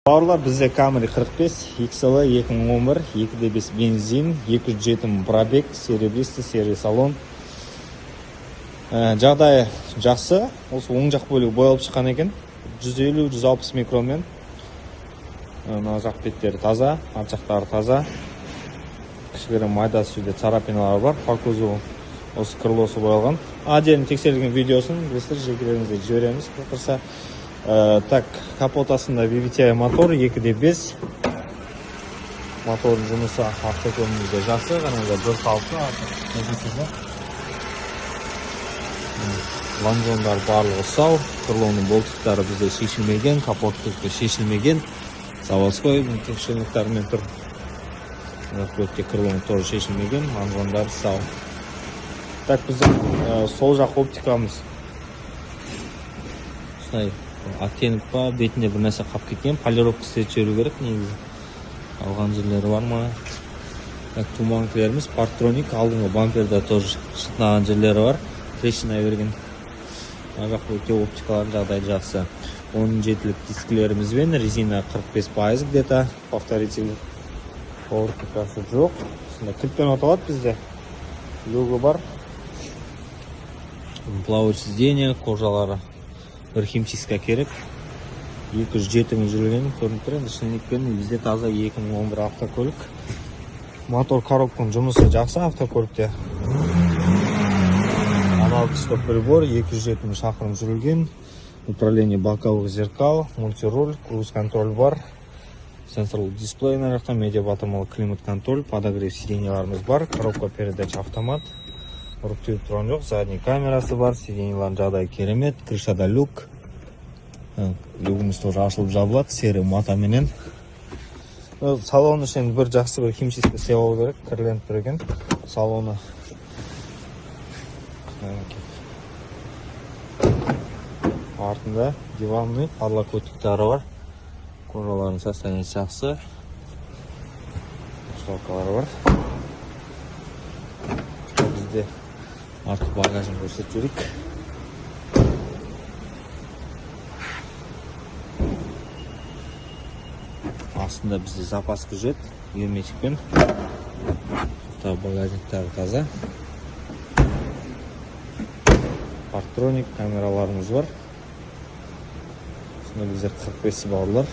Бауырлар, бізде Camry 45 XL 2011 2.5 бензин, 207 пробег, серебристый серый салон. Жағдайы жақсы. Осы оң жақ бөлігі боялып шыққан екен. 150-160 микронмен. Мына жақ беттері таза, арт жақтары таза. Кішігірім майда сүйде царапиналар бар. По кузову осы крылосы боялған. Отдельно тексерілген видеосын білесіздер, жекелеріңізге жібереміз. Тұрса. Так, капотасында VVTi мотор 2.5. Мотордың жұмысы автокөлігінде жақсы, ғана да бір қалыпты. Лонжондар барлығы сау, крылоның болтықтары бізде шешілмеген, капоттық шешілмеген. Заводской текшіліктармен тұр. Өтке крылоның торы шешілмеген, лонжондар сау. Так, біздің сол жақ оптикамыз. Осындай аттеніп па, бетінде бір нәрсе қап кеткен, полировка істеп жіберу керек негізі. Алған жерлері бар ма? Так, туманкілеріміз парктроник, алдыңғы бамперда тоже шытнаған жерлері бар, трещина берген. Жақ өте оптикалар жағдай жақсы. 17-лік дискілерімізбен резина 45% где-то, повторитель поворотникасы жоқ. Кілтпен оталады бізде. Люгі бар. Плавающий сиденье, кожалары бір химчистка керек. 207 жүрген көрініп тұр. Шынникпен бізде таза 2011 автокөлік. Мотор коробканың жұмысы жақсы автокөлікте. Аналог стоп-прибор 207 шақырым жүрілген. Управление боковых зеркал, мультируль, круиз-контроль бар. Сенсорлы дисплей нарықта, медиа-батырмалы климат-контроль, подогрев сиденьяларымыз бар. Коробка передач автомат. Ұрып-түйіп тұрған жоқ, задний камерасы бар, сиденьялардың жағдайы керемет, крышада люк. Люгіміз тоже ашылып жабылады, серый матаменен. Салон үшін бір жақсы бір химчистка істеу керек, кірленіп тұр екен. Салоны артында диванный подлокотниктары бар. Кожалардың состояниесі жақсы. Шталкалары бар. Бізде артық багажын көрсетіп жүрейік. Астында бізде запас күзет, герметикпен. Багажниктары таза. Парктроник камераларымыз бар. Бізде 45 бауырлар.